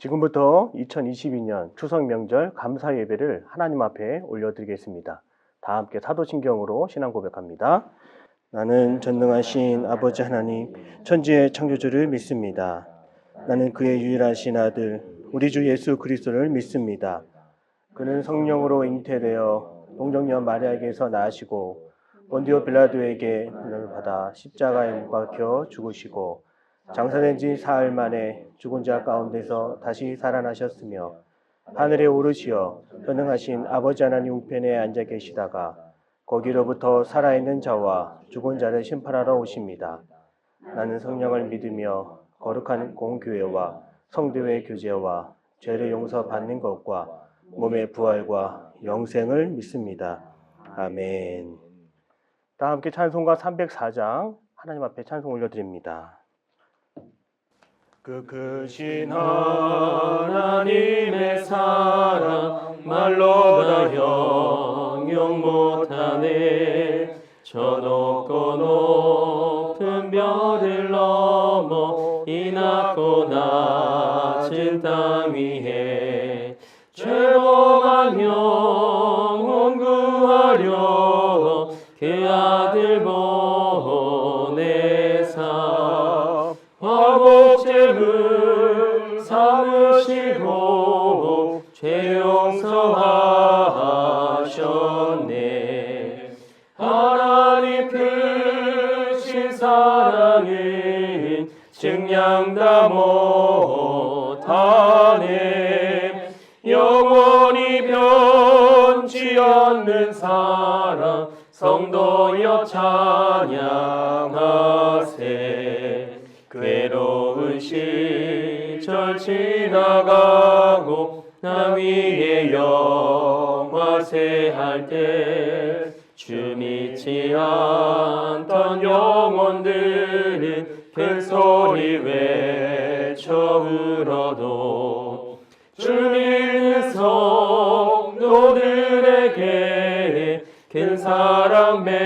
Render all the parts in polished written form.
지금부터 2022년 추석 명절 감사 예배를 하나님 앞에 올려드리겠습니다. 다 함께 사도신경으로 신앙 고백합니다. 나는 전능하신 아버지 하나님, 천지의 창조주를 믿습니다. 나는 그의 유일하신 아들, 우리 주 예수 그리스도를 믿습니다. 그는 성령으로 잉태되어 동정녀 마리아에게서 나시고 본디오 빌라도에게 고난을 받아 십자가에 못 박혀 죽으시고 장사된 지 사흘 만에 죽은 자 가운데서 다시 살아나셨으며 하늘에 오르시어 전능하신 아버지 하나님 우편에 앉아 계시다가 거기로부터 살아있는 자와 죽은 자를 심판하러 오십니다. 나는 성령을 믿으며 거룩한 공교회와 성도의 교제와 죄를 용서받는 것과 몸의 부활과 영생을 믿습니다. 아멘. 다 함께 찬송가 304장 하나님 앞에 찬송 올려드립니다. 그 크신 하나님의 사랑 말로 다 형용 못하네. 저 높고 높은 별을 넘어 이 낮고 낮은 땅 위에 죄범한 영혼 구하려 그 아들 보내사 화목제물 삼으시고 죄 용서하셨네. 하나님 크신 사랑은 증량 다 못하네. 영원히 변치 않는 사랑 성도여 찬양하세. 괴로운 시절 지나가고 나 위에 영화세할 때 주 믿지 않던 영혼들은 큰 소리 외쳐 울어도 주 믿는 성도들에게 큰 사랑 베푸사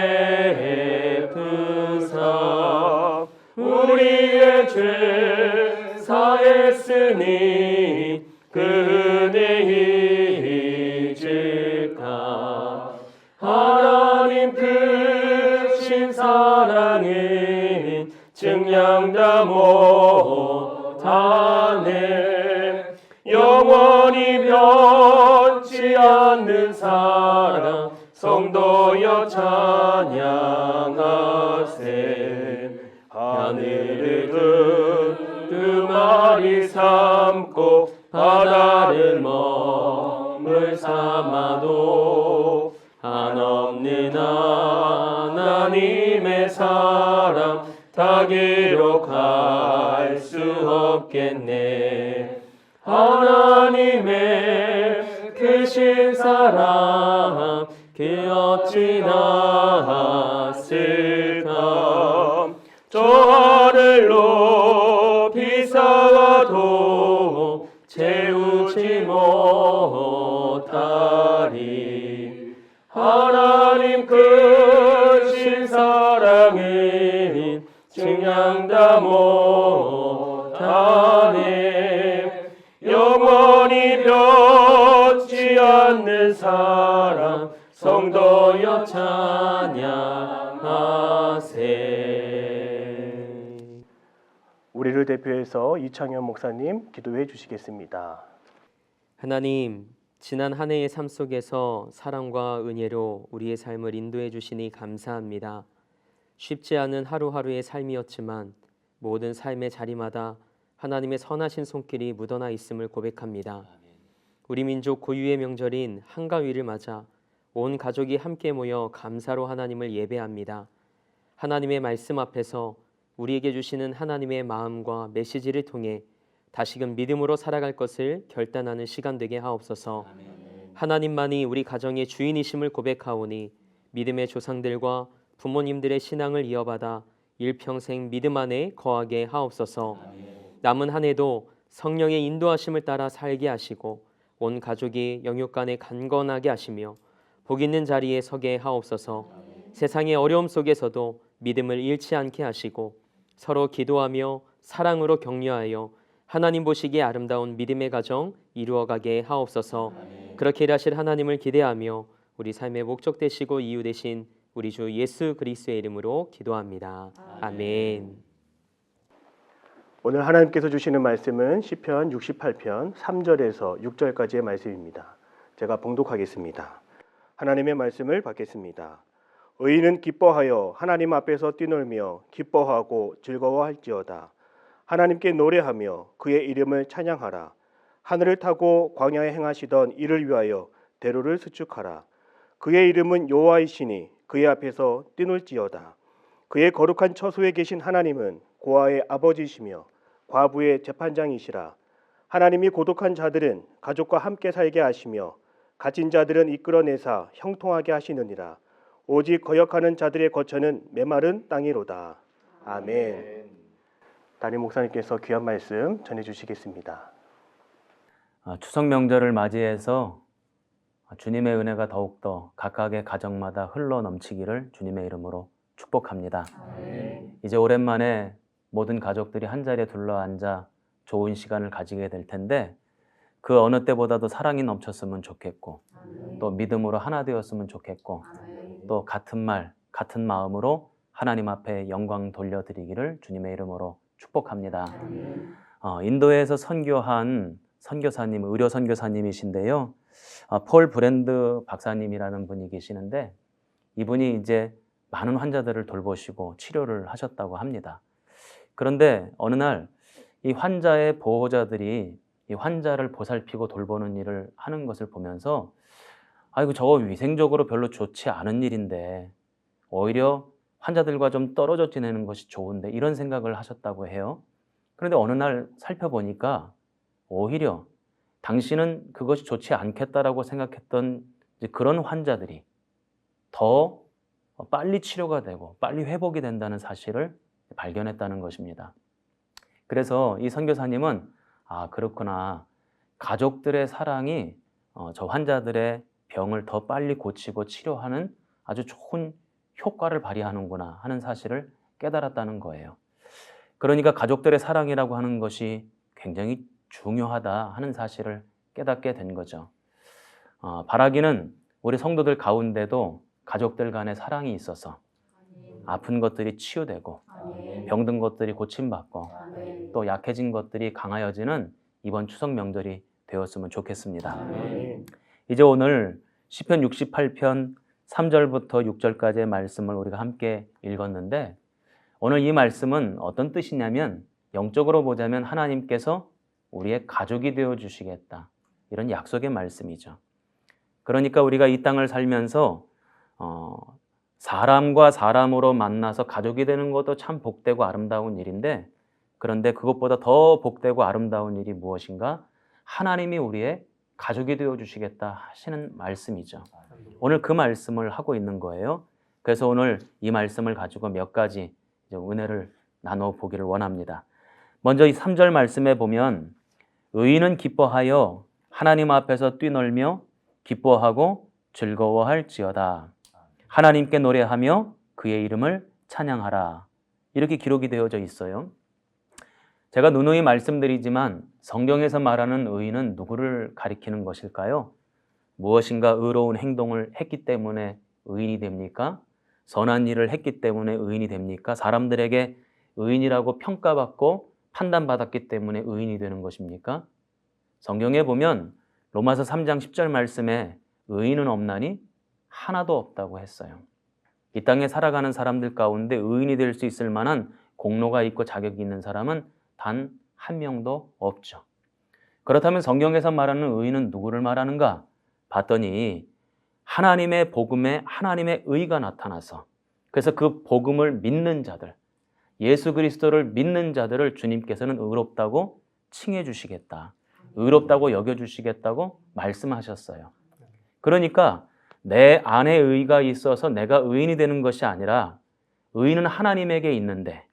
우리의 죄 사했으니 그 은혜 잊을까. 하나님 크신 사랑은 증량 다 못하네. 영원히 변치 않는 사랑 성도여 찬양하세. 하늘을 두 마리 삼고 바다를 머물 삼아도 한없는 하나님의 사랑 다 기록할 수 없겠네. 하나님의 크신 사랑 그 어찌나 쓸까. 저 하늘 높이 쌓아도 채우지 못하리. 하나님 크신 사랑은 증량 다 못하네. 영원히 변치 않는 사랑 성도여 찬양하세. 우리를 대표해서 이창현 목사님 기도해 주시겠습니다. 하나님, 지난 한 해의 삶 속에서 사랑과 은혜로 우리의 삶을 인도해 주시니 감사합니다. 쉽지 않은 하루하루의 삶이었지만 모든 삶의 자리마다 하나님의 선하신 손길이 묻어나 있음을 고백합니다. 우리 민족 고유의 명절인 한가위를 맞아 온 가족이 함께 모여 감사로 하나님을 예배합니다. 하나님의 말씀 앞에서 우리에게 주시는 하나님의 마음과 메시지를 통해 다시금 믿음으로 살아갈 것을 결단하는 시간 되게 하옵소서. 하나님만이 우리 가정의 주인이심을 고백하오니 믿음의 조상들과 부모님들의 신앙을 이어받아 일평생 믿음 안에 거하게 하옵소서. 남은 한 해도 성령의 인도하심을 따라 살게 하시고 온 가족이 영육간에 강건하게 하시며 복 있는 자리에 서게 하옵소서. 세상의 어려움 속에서도 믿음을 잃지 않게 하시고 서로 기도하며 사랑으로 격려하여 하나님 보시기에 아름다운 믿음의 가정 이루어가게 하옵소서. 그렇게 일하실 하나님을 기대하며 우리 삶의 목적 되시고 이유 되신 우리 주 예수 그리스도의 이름으로 기도합니다. 아멘. 오늘 하나님께서 주시는 말씀은 시편 68편 3절에서 6절까지의 말씀입니다. 제가 봉독하겠습니다. 하나님의 말씀을 받겠습니다. 의인은 기뻐하여 하나님 앞에서 뛰놀며 기뻐하고 즐거워할지어다. 하나님께 노래하며 그의 이름을 찬양하라. 하늘을 타고 광야에 행하시던 이를 위하여 대로를 수축하라. 그의 이름은 여호와이시니 그의 앞에서 뛰놀지어다. 그의 거룩한 처소에 계신 하나님은 고아의 아버지시며 과부의 재판장이시라. 하나님이 고독한 자들은 가족과 함께 살게 하시며 갇힌 자들은 이끌어내사 형통하게 하시느니라. 오직 거역하는 자들의 거처는 메마른 땅이로다. 아멘. 담임 목사님께서 귀한 말씀 전해주시겠습니다. 추석 명절을 맞이해서 주님의 은혜가 더욱더 각각의 가정마다 흘러 넘치기를 주님의 이름으로 축복합니다. 이제 오랜만에 모든 가족들이 한자리에 둘러앉아 좋은 시간을 가지게 될 텐데 그 어느 때보다도 사랑이 넘쳤으면 좋겠고 또 믿음으로 하나 되었으면 좋겠고 또 같은 말, 같은 마음으로 하나님 앞에 영광 돌려드리기를 주님의 이름으로 축복합니다. 인도에서 선교한 선교사님, 의료 선교사님이신데요. 폴 브랜드 박사님이라는 분이 계시는데 이분이 이제 많은 환자들을 돌보시고 치료를 하셨다고 합니다. 그런데 어느 날 이 환자의 보호자들이 이 환자를 보살피고 돌보는 일을 하는 것을 보면서 아이고 저거 위생적으로 별로 좋지 않은 일인데 오히려 환자들과 좀 떨어져 지내는 것이 좋은데 이런 생각을 하셨다고 해요. 그런데 어느 날 살펴보니까 오히려 당신은 그것이 좋지 않겠다라고 생각했던 이제 그런 환자들이 더 빨리 치료가 되고 빨리 회복이 된다는 사실을 발견했다는 것입니다. 그래서 이 선교사님은 그렇구나. 가족들의 사랑이 저 환자들의 병을 더 빨리 고치고 치료하는 아주 좋은 효과를 발휘하는구나 하는 사실을 깨달았다는 거예요. 그러니까 가족들의 사랑이라고 하는 것이 굉장히 중요하다 하는 사실을 깨닫게 된 거죠. 바라기는 우리 성도들 가운데도 가족들 간의 사랑이 있어서 아픈 것들이 치유되고 병든 것들이 고침받고 또 약해진 것들이 강하여지는 이번 추석 명절이 되었으면 좋겠습니다. 이제 오늘 시편 68편 3절부터 6절까지의 말씀을 우리가 함께 읽었는데 오늘 이 말씀은 어떤 뜻이냐면 영적으로 보자면 하나님께서 우리의 가족이 되어 주시겠다 이런 약속의 말씀이죠. 그러니까 우리가 이 땅을 살면서 사람과 사람으로 만나서 가족이 되는 것도 참 복되고 아름다운 일인데 그런데 그것보다 더 복되고 아름다운 일이 무엇인가? 하나님이 우리의 가족이 되어 주시겠다 하시는 말씀이죠. 오늘 그 말씀을 하고 있는 거예요. 그래서 오늘 이 말씀을 가지고 몇 가지 은혜를 나눠보기를 원합니다. 먼저 이 3절 말씀에 보면 의인은 기뻐하여 하나님 앞에서 뛰놀며 기뻐하고 즐거워할지어다. 하나님께 노래하며 그의 이름을 찬양하라. 이렇게 기록이 되어져 있어요. 제가 누누이 말씀드리지만 성경에서 말하는 의인은 누구를 가리키는 것일까요? 무엇인가 의로운 행동을 했기 때문에 의인이 됩니까? 선한 일을 했기 때문에 의인이 됩니까? 사람들에게 의인이라고 평가받고 판단받았기 때문에 의인이 되는 것입니까? 성경에 보면 로마서 3장 10절 말씀에 의인은 없나니 하나도 없다고 했어요. 이 땅에 살아가는 사람들 가운데 의인이 될 수 있을 만한 공로가 있고 자격이 있는 사람은 단 한 명도 없죠. 그렇다면 성경에서 말하는 의인은 누구를 말하는가? 봤더니 하나님의 복음에 하나님의 의가 나타나서 그래서 그 복음을 믿는 자들, 예수 그리스도를 믿는 자들을 주님께서는 의롭다고 칭해 주시겠다. 의롭다고 여겨 주시겠다고 말씀하셨어요. 그러니까 내 안에 의가 있어서 내가 의인이 되는 것이 아니라 의인은 하나님에게 있는데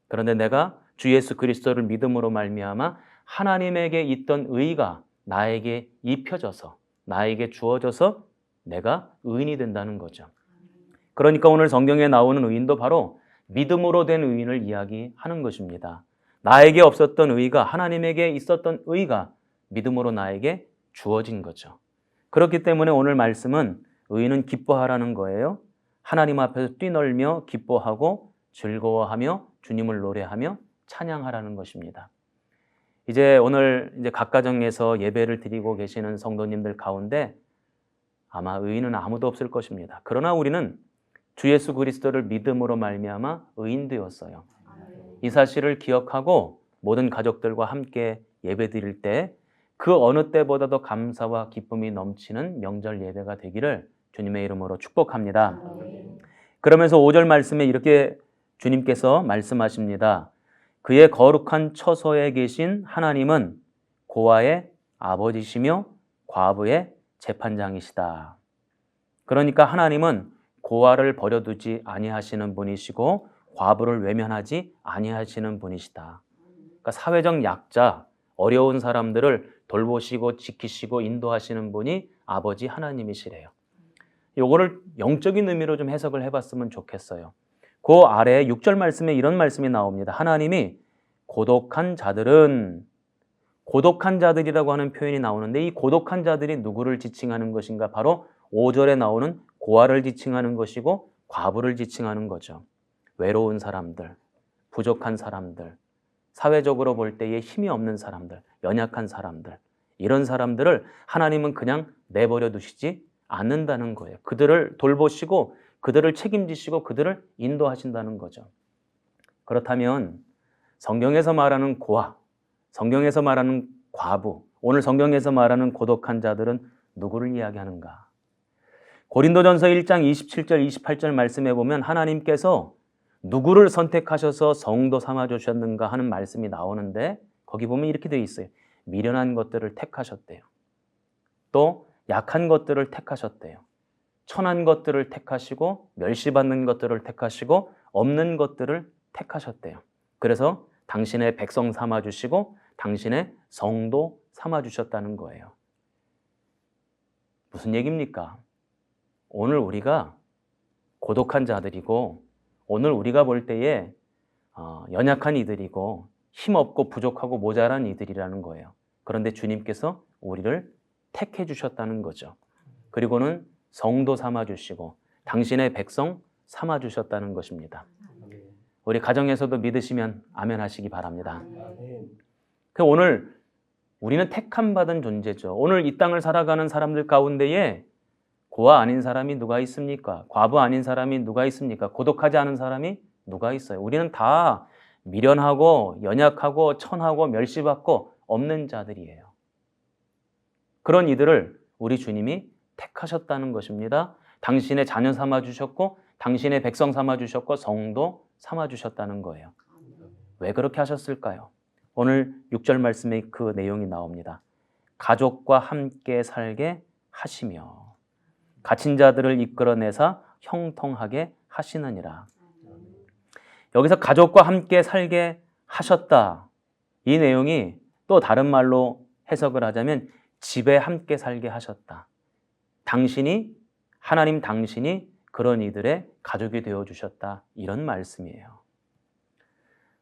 그런데 내가 주 예수 그리스도를 믿음으로 말미암아 하나님에게 있던 의가 나에게 입혀져서 나에게 주어져서 내가 의인이 된다는 거죠. 그러니까 오늘 성경에 나오는 의인도 바로 믿음으로 된 의인을 이야기하는 것입니다. 나에게 없었던 의가 하나님에게 있었던 의가 믿음으로 나에게 주어진 거죠. 그렇기 때문에 오늘 말씀은 의인은 기뻐하라는 거예요. 하나님 앞에서 뛰놀며 기뻐하고 즐거워하며 주님을 노래하며 찬양하라는 것입니다. 이제 오늘 각 가정에서 예배를 드리고 계시는 성도님들 가운데 아마 의인은 아무도 없을 것입니다. 그러나 우리는 주 예수 그리스도를 믿음으로 말미암아 의인 되었어요. 이 사실을 기억하고 모든 가족들과 함께 예배 드릴 때 그 어느 때보다도 감사와 기쁨이 넘치는 명절 예배가 되기를 주님의 이름으로 축복합니다. 그러면서 5절 말씀에 이렇게 주님께서 말씀하십니다. 그의 거룩한 처소에 계신 하나님은 고아의 아버지시며 과부의 재판장이시다. 그러니까 하나님은 고아를 버려두지 아니하시는 분이시고 과부를 외면하지 아니하시는 분이시다. 그러니까 사회적 약자, 어려운 사람들을 돌보시고 지키시고 인도하시는 분이 아버지 하나님이시래요. 요거를 영적인 의미로 좀 해석을 해봤으면 좋겠어요. 그 아래 6절 말씀에 이런 말씀이 나옵니다. 하나님이 고독한 자들이라고 하는 표현이 나오는데 이 고독한 자들이 누구를 지칭하는 것인가? 바로 5절에 나오는 고아를 지칭하는 것이고 과부를 지칭하는 거죠. 외로운 사람들, 부족한 사람들, 사회적으로 볼 때에 힘이 없는 사람들, 연약한 사람들, 이런 사람들을 하나님은 그냥 내버려 두시지 않는다는 거예요. 그들을 돌보시고 그들을 책임지시고 그들을 인도하신다는 거죠. 그렇다면 성경에서 말하는 고아, 성경에서 말하는 과부, 오늘 성경에서 말하는 고독한 자들은 누구를 이야기하는가? 고린도전서 1장 27절 28절 말씀해 보면 하나님께서 누구를 선택하셔서 성도 삼아 주셨는가 하는 말씀이 나오는데 거기 보면 이렇게 되어 있어요. 미련한 것들을 택하셨대요. 또 약한 것들을 택하셨대요. 천한 것들을 택하시고 멸시받는 것들을 택하시고 없는 것들을 택하셨대요. 그래서 당신의 백성 삼아 주시고 당신의 성도 삼아 주셨다는 거예요. 무슨 얘기입니까? 오늘 우리가 고독한 자들이고 오늘 우리가 볼 때에 연약한 이들이고 힘없고 부족하고 모자란 이들이라는 거예요. 그런데 주님께서 우리를 택해 주셨다는 거죠. 그리고는 성도 삼아 주시고 당신의 백성 삼아 주셨다는 것입니다. 우리 가정에서도 믿으시면 아멘 하시기 바랍니다. 오늘 우리는 택함 받은 존재죠. 오늘 이 땅을 살아가는 사람들 가운데에 고아 아닌 사람이 누가 있습니까? 과부 아닌 사람이 누가 있습니까? 고독하지 않은 사람이 누가 있어요? 우리는 다 미련하고 연약하고 천하고 멸시받고 없는 자들이에요. 그런 이들을 우리 주님이 택하셨다는 것입니다. 당신의 자녀 삼아 주셨고 당신의 백성 삼아 주셨고 성도 삼아 주셨다는 거예요. 왜 그렇게 하셨을까요? 오늘 6절 말씀에 그 내용이 나옵니다. 가족과 함께 살게 하시며 갇힌 자들을 이끌어내사 형통하게 하시느니라. 여기서 가족과 함께 살게 하셨다. 이 내용이 또 다른 말로 해석을 하자면 집에 함께 살게 하셨다. 하나님 당신이 그런 이들의 가족이 되어주셨다. 이런 말씀이에요.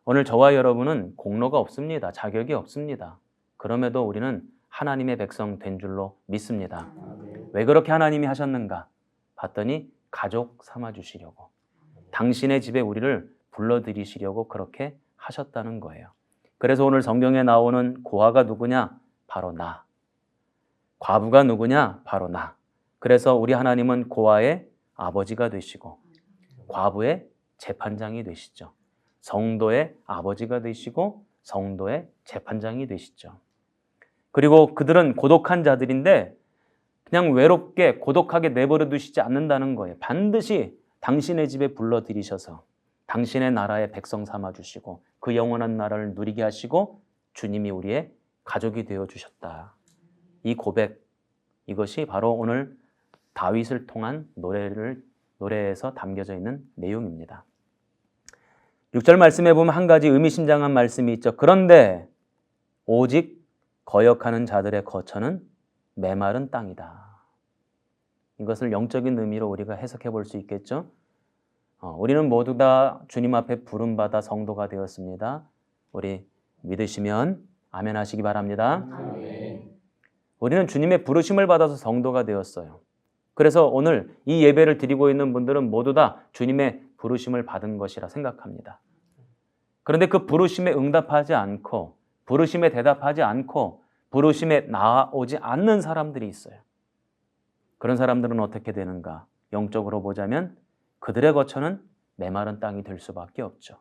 오늘 저와 여러분은 공로가 없습니다. 자격이 없습니다. 그럼에도 우리는 하나님의 백성 된 줄로 믿습니다. 왜 그렇게 하나님이 하셨는가? 봤더니 가족 삼아주시려고 당신의 집에 우리를 불러들이시려고 그렇게 하셨다는 거예요. 그래서 오늘 성경에 나오는 고아가 누구냐? 바로 나. 과부가 누구냐? 바로 나. 그래서 우리 하나님은 고아의 아버지가 되시고 과부의 재판장이 되시죠. 성도의 아버지가 되시고 성도의 재판장이 되시죠. 그리고 그들은 고독한 자들인데 그냥 외롭게 고독하게 내버려 두시지 않는다는 거예요. 반드시 당신의 집에 불러들이셔서 당신의 나라의 백성 삼아주시고 그 영원한 나라를 누리게 하시고 주님이 우리의 가족이 되어주셨다. 이 고백, 이것이 바로 오늘 다윗을 통한 노래에서 담겨져 있는 내용입니다. 6절 말씀에 보면 한 가지 의미심장한 말씀이 있죠. 그런데 오직 거역하는 자들의 거처는 메마른 땅이다. 이것을 영적인 의미로 우리가 해석해 볼 수 있겠죠. 우리는 모두 다 주님 앞에 부름받아 성도가 되었습니다. 우리 믿으시면 아멘 하시기 바랍니다. 우리는 주님의 부르심을 받아서 성도가 되었어요. 그래서 오늘 이 예배를 드리고 있는 분들은 모두 다 주님의 부르심을 받은 것이라 생각합니다. 그런데 그 부르심에 응답하지 않고 부르심에 대답하지 않고 부르심에 나아오지 않는 사람들이 있어요. 그런 사람들은 어떻게 되는가? 영적으로 보자면 그들의 거처는 메마른 땅이 될 수밖에 없죠.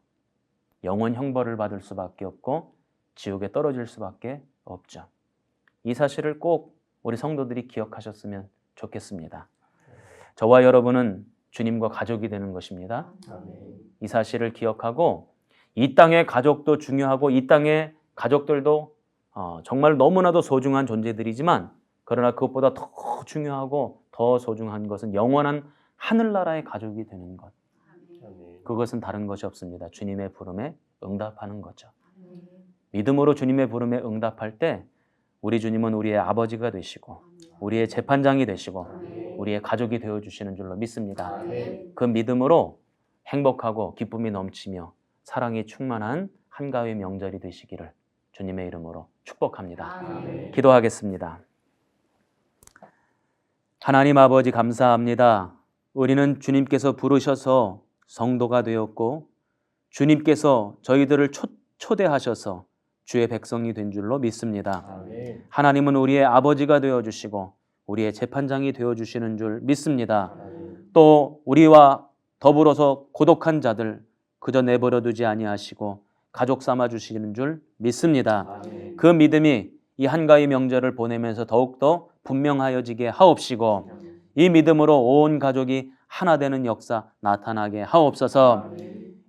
영원 형벌을 받을 수밖에 없고 지옥에 떨어질 수밖에 없죠. 이 사실을 꼭 우리 성도들이 기억하셨으면 좋겠습니다. 저와 여러분은 주님과 가족이 되는 것입니다. 이 사실을 기억하고 이 땅의 가족도 중요하고 이 땅의 가족들도 정말 너무나도 소중한 존재들이지만 그러나 그것보다 더 중요하고 더 소중한 것은 영원한 하늘나라의 가족이 되는 것. 그것은 다른 것이 없습니다. 주님의 부름에 응답하는 거죠. 믿음으로 주님의 부름에 응답할 때 우리 주님은 우리의 아버지가 되시고 우리의 재판장이 되시고 우리의 가족이 되어주시는 줄로 믿습니다. 그 믿음으로 행복하고 기쁨이 넘치며 사랑이 충만한 한가위 명절이 되시기를 주님의 이름으로 축복합니다. 기도하겠습니다. 하나님 아버지 감사합니다. 우리는 주님께서 부르셔서 성도가 되었고 주님께서 저희들을 초대하셔서 주의 백성이 된 줄로 믿습니다. 하나님은 우리의 아버지가 되어주시고 우리의 재판장이 되어주시는 줄 믿습니다. 또 우리와 더불어서 고독한 자들 그저 내버려 두지 아니하시고 가족 삼아 주시는 줄 믿습니다. 그 믿음이 이 한가위 명절을 보내면서 더욱더 분명하여지게 하옵시고 이 믿음으로 온 가족이 하나 되는 역사 나타나게 하옵소서.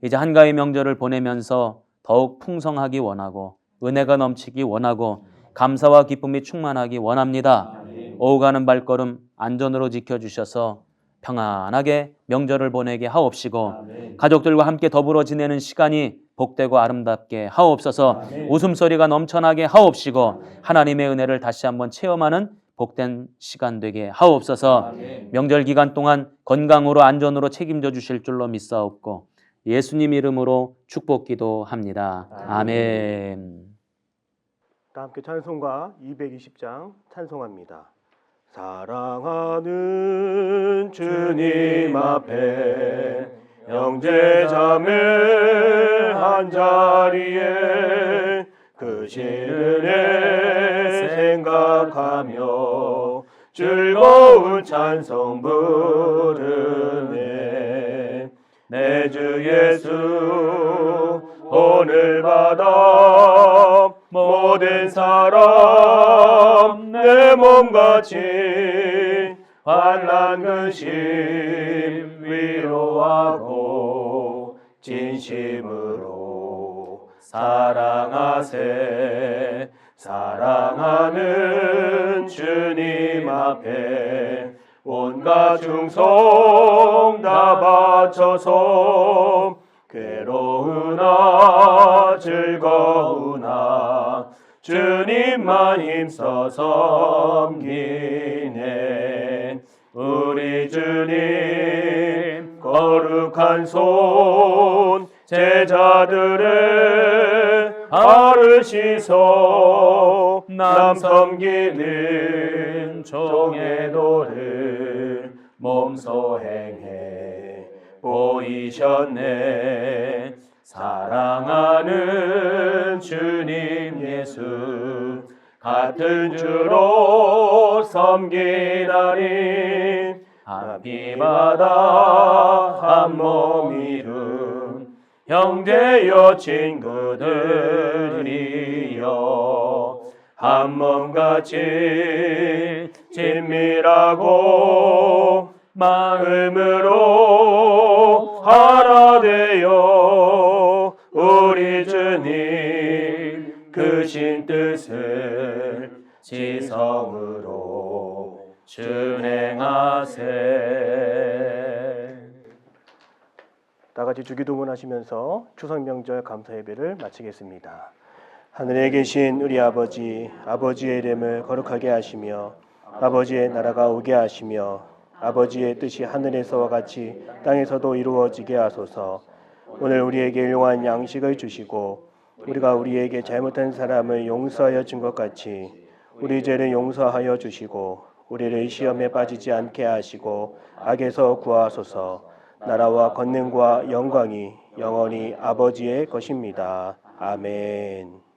이제 한가위 명절을 보내면서 더욱 풍성하기 원하고 은혜가 넘치기 원하고 감사와 기쁨이 충만하기 원합니다. 오후 가는 발걸음 안전으로 지켜주셔서 평안하게 명절을 보내게 하옵시고 가족들과 함께 더불어 지내는 시간이 복되고 아름답게 하옵소서. 웃음소리가 넘쳐나게 하옵시고 하나님의 은혜를 다시 한번 체험하는 복된 시간 되게 하옵소서. 명절 기간 동안 건강으로 안전으로 책임져 주실 줄로 믿사옵고 예수님 이름으로 축복 기도합니다. 아멘. 다 함께 찬송가 220장 찬송합니다. 사랑하는 주님 앞에 형제자매 한자리에 크신 은혜 생각하며 즐거운 찬송 부르네. 내 주 예수 오늘 받아 모든 사람 내 몸같이 환난 근심 위로하고 진심으로 사랑하세. 사랑하는 주님 앞에 온갖 충성 다 바쳐서 괴로우나 즐거우나 주님만 힘써 섬기네. 우리 주님 거룩한 손 제자들의 발을 씻어 남 섬기는 종의 도를 몸소 행해 보이셨네. 사랑하는 주님 예수 같은 주로 섬기나니 합의받아 한 몸 이룬 형제여 친구들이여 한 몸같이 친밀하고 마음으로 하나 되어 우리 주님 크신 뜻을 지성으로 준행하세. 다 같이 주기도문 하시면서 추석 명절 감사 예배를 마치겠습니다. 하늘에 계신 우리 아버지, 아버지의 이름을 거룩하게 하시며 아버지의 나라가 오게 하시며 아버지의 뜻이 하늘에서와 같이 땅에서도 이루어지게 하소서. 오늘 우리에게 일용할 양식을 주시고 우리가 우리에게 잘못한 사람을 용서하여 준 것 같이 우리 죄를 용서하여 주시고 우리를 시험에 빠지지 않게 하시고 악에서 구하소서. 나라와 권능과 영광이 영원히 아버지의 것입니다. 아멘.